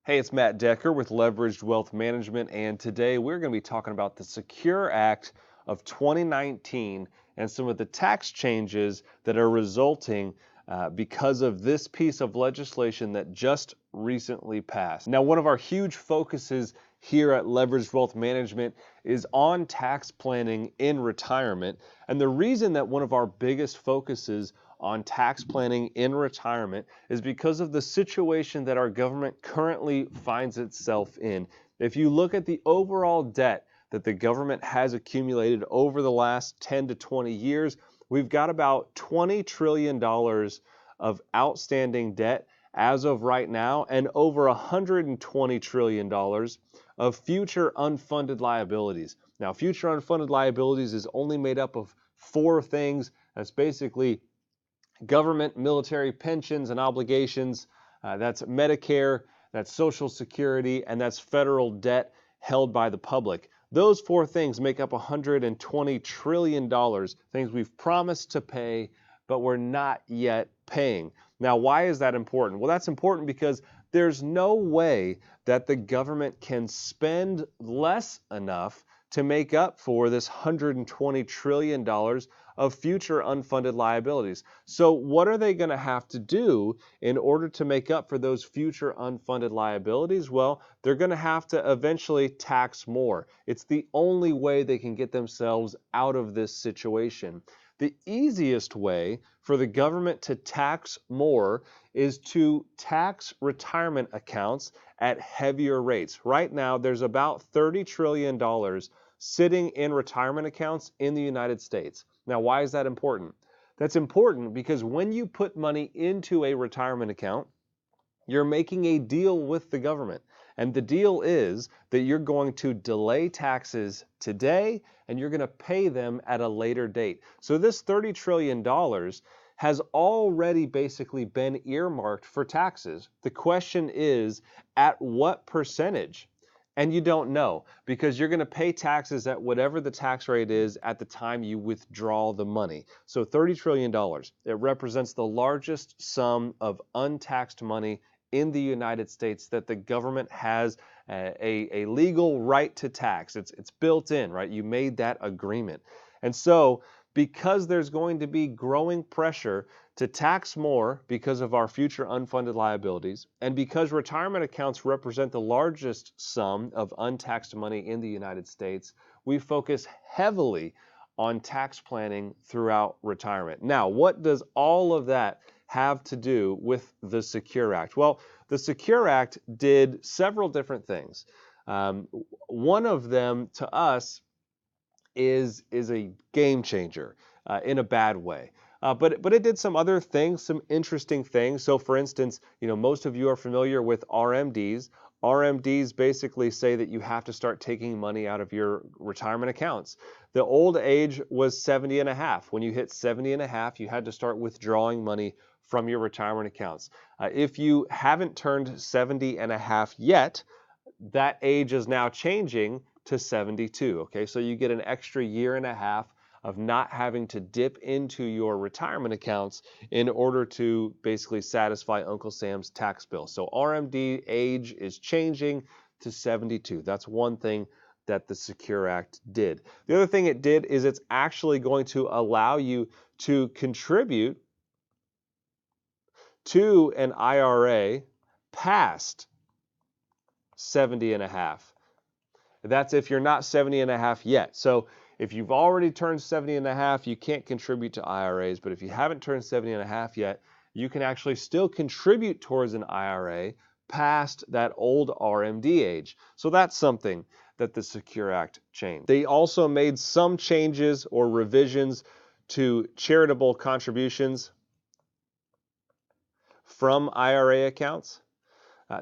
Hey, it's Matt Decker with Leveraged Wealth Management, and today we're going to be talking about the Secure Act of 2019 and some of the tax changes that are resulting because of this piece of legislation that just recently passed. Now, one of our huge focuses here at Leveraged Wealth Management is on tax planning in retirement, and the reason that one of our biggest focuses on tax planning in retirement is because of the situation that our government currently finds itself in. If you look at the overall debt that the government has accumulated over the last 10 to 20 years, we've got about $20 trillion of outstanding debt as of right now, and over $120 trillion of future unfunded liabilities. Now, future unfunded liabilities is only made up of four things. That's basically government, military pensions and obligations, that's Medicare, that's Social Security, and that's federal debt held by the public. Those four things make up $120 trillion, things we've promised to pay, but we're not yet paying. Now, why is that important? Well, that's important because there's no way that the government can spend less enough to make up for this $120 trillion of future unfunded liabilities. So what are they going to have to do in order to make up for those future unfunded liabilities? Well, they're going to have to eventually tax more. It's the only way they can get themselves out of this situation. The easiest way for the government to tax more is to tax retirement accounts at heavier rates. Right now, there's about $30 trillion sitting in retirement accounts in the United States. Now, why is that important? That's important because when you put money into a retirement account, you're making a deal with the government. And the deal is that you're going to delay taxes today and you're going to pay them at a later date. So this $30 trillion has already basically been earmarked for taxes. The question is, at what percentage? And you don't know, because you're going to pay taxes at whatever the tax rate is at the time you withdraw the money. So $30 trillion, it represents the largest sum of untaxed money in the United States that the government has a legal right to tax. It's built in, right? You made that agreement. And so because there's going to be growing pressure to tax more because of our future unfunded liabilities, and because retirement accounts represent the largest sum of untaxed money in the United States, we focus heavily on tax planning throughout retirement. Now, what does all of that have to do with the Secure Act? Well, the Secure Act did several different things. One of them, to us, is a game changer in a bad way. But it did some other things, some interesting things. So for instance, most of you are familiar with RMDs. RMDs basically say that you have to start taking money out of your retirement accounts. The old age was 70 and a half. When you hit 70 and a half, you had to start withdrawing money from your retirement accounts. If you haven't turned 70 and a half yet, that age is now changing to 72. Okay, so you get an extra year and a half of not having to dip into your retirement accounts in order to basically satisfy Uncle Sam's tax bill. So RMD age is changing to 72. That's one thing that the Secure Act did. The other thing it did is it's actually going to allow you to contribute to an IRA past 70 and a half. That's if you're not 70 and a half yet. So if you've already turned 70 and a half, you can't contribute to IRAs. But if you haven't turned 70 and a half yet, you can actually still contribute towards an IRA past that old RMD age. So that's something that the Secure Act changed. They also made some changes or revisions to charitable contributions from IRA accounts.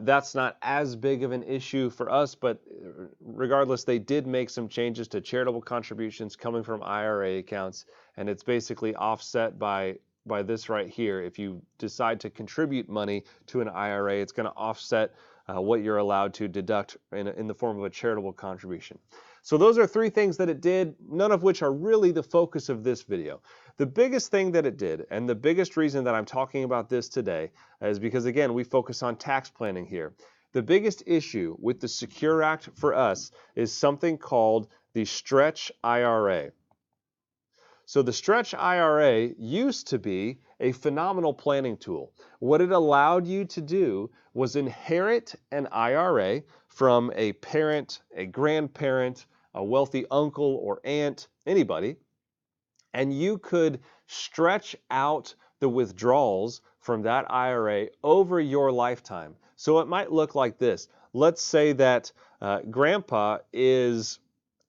That's not as big of an issue for us, but regardless, they did make some changes to charitable contributions coming from IRA accounts, and it's basically offset by this right here. If you decide to contribute money to an IRA, it's going to offset what you're allowed to deduct in the form of a charitable contribution. So those are three things that it did, none of which are really the focus of this video. The biggest thing that it did, and the biggest reason that I'm talking about this today, is because, again, we focus on tax planning here. The biggest issue with the Secure Act for us is something called the Stretch IRA. So the Stretch IRA used to be a phenomenal planning tool. What it allowed you to do was inherit an IRA from a parent, a grandparent, a wealthy uncle or aunt, anybody, and you could stretch out the withdrawals from that IRA over your lifetime. So it might look like this. Let's say that grandpa is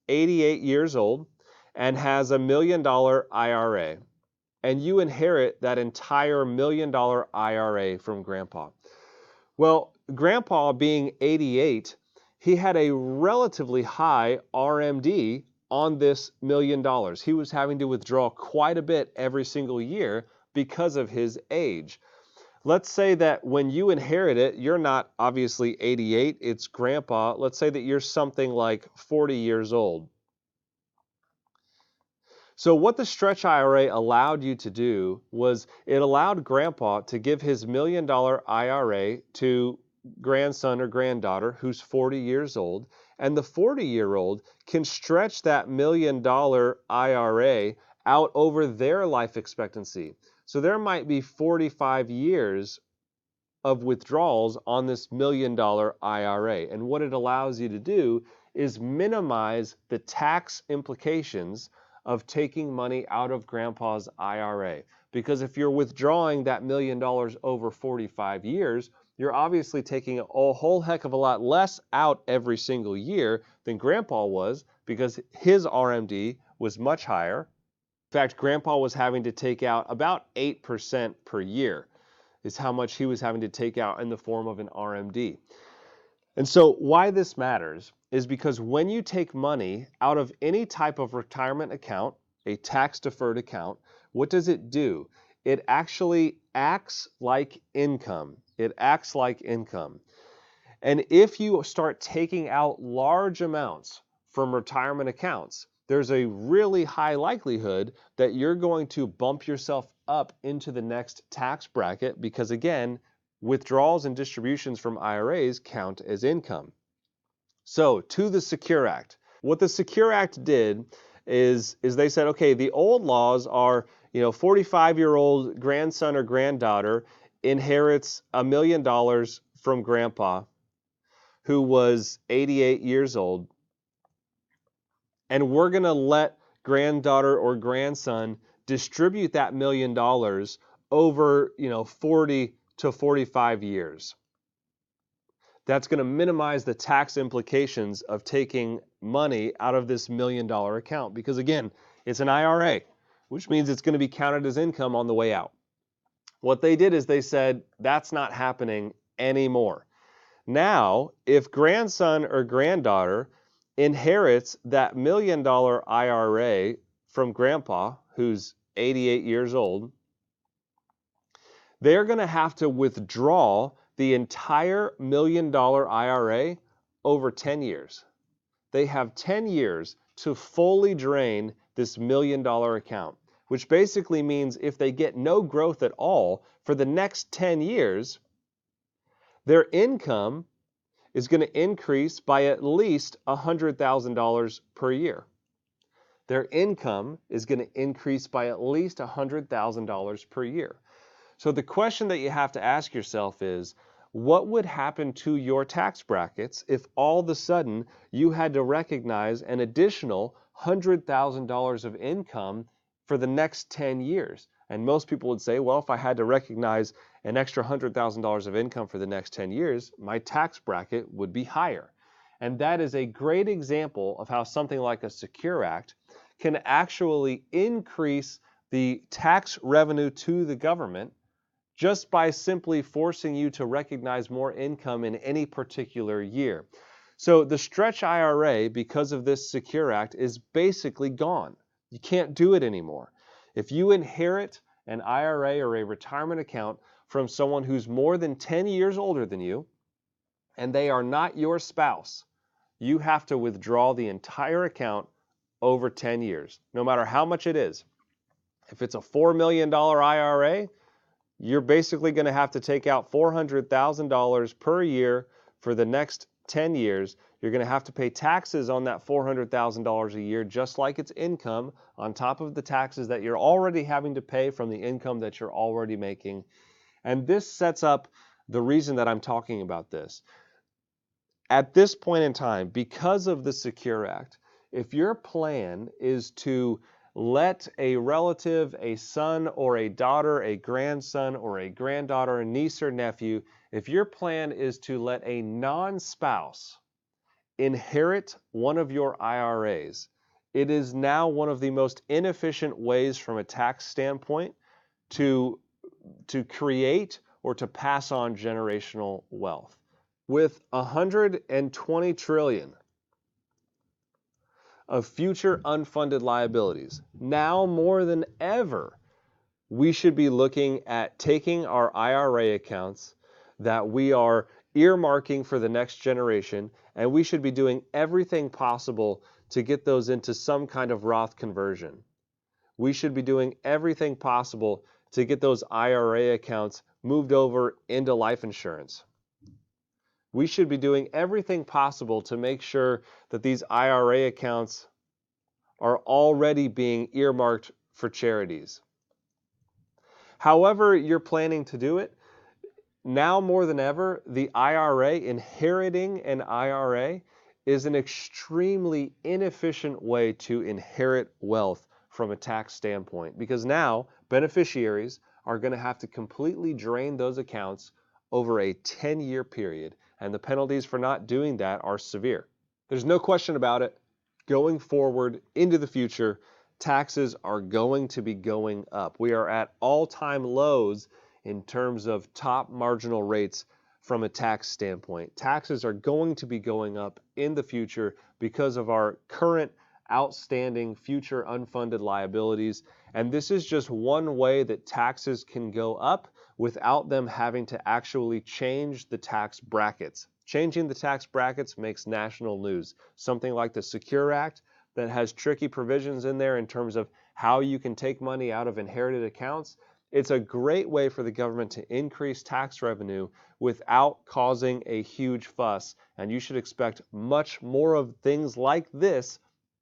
88 years old and has $1 million IRA, and you inherit that entire $1 million IRA from grandpa. Well, grandpa being 88, he had a relatively high RMD on this $1 million. He was having to withdraw quite a bit every single year because of his age. Let's say that when you inherit it, you're not obviously 88, it's grandpa. Let's say that you're something like 40 years old. So what the Stretch IRA allowed you to do was it allowed grandpa to give his $1 million IRA to grandson or granddaughter who's 40 years old, and the 40-year-old can stretch that $1 million IRA out over their life expectancy. So there might be 45 years of withdrawals on this $1 million IRA. And what it allows you to do is minimize the tax implications of taking money out of grandpa's IRA. Because if you're withdrawing that $1 million over 45 years, you're obviously taking a whole heck of a lot less out every single year than grandpa was, because his RMD was much higher. In fact, grandpa was having to take out about 8% per year is how much he was having to take out in the form of an RMD. And so why this matters is because when you take money out of any type of retirement account, a tax-deferred account, what does it do? It actually acts like income. It acts like income. And if you start taking out large amounts from retirement accounts, there's a really high likelihood that you're going to bump yourself up into the next tax bracket because, again, withdrawals and distributions from IRAs count as income. So, to the Secure Act. What the Secure Act did is they said, okay, the old laws are, 45-year-old grandson or granddaughter inherits $1 million from grandpa who was 88 years old, and we're going to let granddaughter or grandson distribute that $1 million over, 40 to 45 years. That's going to minimize the tax implications of taking money out of this $1 million account because, again, it's an IRA, which means it's going to be counted as income on the way out. What they did is they said that's not happening anymore. Now, if grandson or granddaughter inherits that $1 million IRA from grandpa, who's 88 years old, they're going to have to withdraw the entire $1 million IRA over 10 years. They have 10 years to fully drain this $1 million account, which basically means if they get no growth at all for the next 10 years, their income is going to increase by at least $100,000 per year. Their income is going to increase by at least $100,000 per year. So the question that you have to ask yourself is, what would happen to your tax brackets if all of a sudden you had to recognize an additional $100,000 of income for the next 10 years? And most people would say, well, if I had to recognize an extra $100,000 of income for the next 10 years, my tax bracket would be higher. And that is a great example of how something like a Secure Act can actually increase the tax revenue to the government just by simply forcing you to recognize more income in any particular year. So the Stretch IRA, because of this Secure Act, is basically gone. You can't do it anymore. If you inherit an IRA or a retirement account from someone who's more than 10 years older than you, and they are not your spouse, you have to withdraw the entire account over 10 years, no matter how much it is. If it's a $4 million IRA, you're basically going to have to take out $400,000 per year for the next 10 years, you're going to have to pay taxes on that $400,000 a year, just like it's income, on top of the taxes that you're already having to pay from the income that you're already making. And this sets up the reason that I'm talking about this. At this point in time, because of the Secure Act, if your plan is to let a relative, a son or a daughter, a grandson or a granddaughter, a niece or nephew, if your plan is to let a non-spouse inherit one of your IRAs, it is now one of the most inefficient ways from a tax standpoint to create or to pass on generational wealth. With 120 trillion of future unfunded liabilities, now more than ever, we should be looking at taking our IRA accounts that we are earmarking for the next generation, and we should be doing everything possible to get those into some kind of Roth conversion. We should be doing everything possible to get those IRA accounts moved over into life insurance. We should be doing everything possible to make sure that these IRA accounts are already being earmarked for charities. However you're planning to do it, now more than ever, the IRA, inheriting an IRA, is an extremely inefficient way to inherit wealth from a tax standpoint, because now beneficiaries are going to have to completely drain those accounts over a 10-year period, and the penalties for not doing that are severe. There's no question about it. Going forward into the future, taxes are going to be going up. We are at all-time lows in terms of top marginal rates from a tax standpoint. Taxes are going to be going up in the future because of our current outstanding future unfunded liabilities. And this is just one way that taxes can go up without them having to actually change the tax brackets. Changing the tax brackets makes national news. Something like the Secure Act that has tricky provisions in there in terms of how you can take money out of inherited accounts. It's a great way for the government to increase tax revenue without causing a huge fuss, and you should expect much more of things like this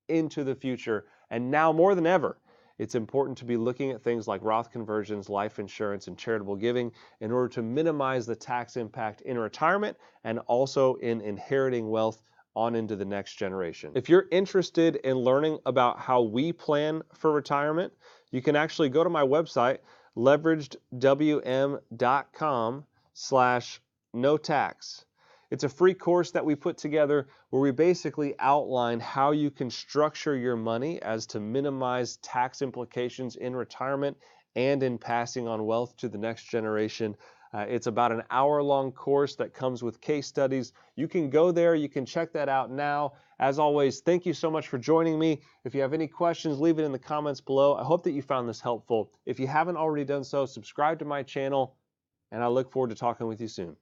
into the future. And now more than ever, it's important to be looking at things like Roth conversions, life insurance, and charitable giving in order to minimize the tax impact in retirement and also in inheriting wealth on into the next generation. If you're interested in learning about how we plan for retirement, you can actually go to my website, leveragedwm.com/no tax. It's a free course that we put together where we basically outline how you can structure your money as to minimize tax implications in retirement and in passing on wealth to the next generation. It's about an hour-long course that comes with case studies. You can go there, you can check that out now. As always, thank you so much for joining me. If you have any questions, leave it in the comments below. I hope that you found this helpful. If you haven't already done so, subscribe to my channel, and I look forward to talking with you soon.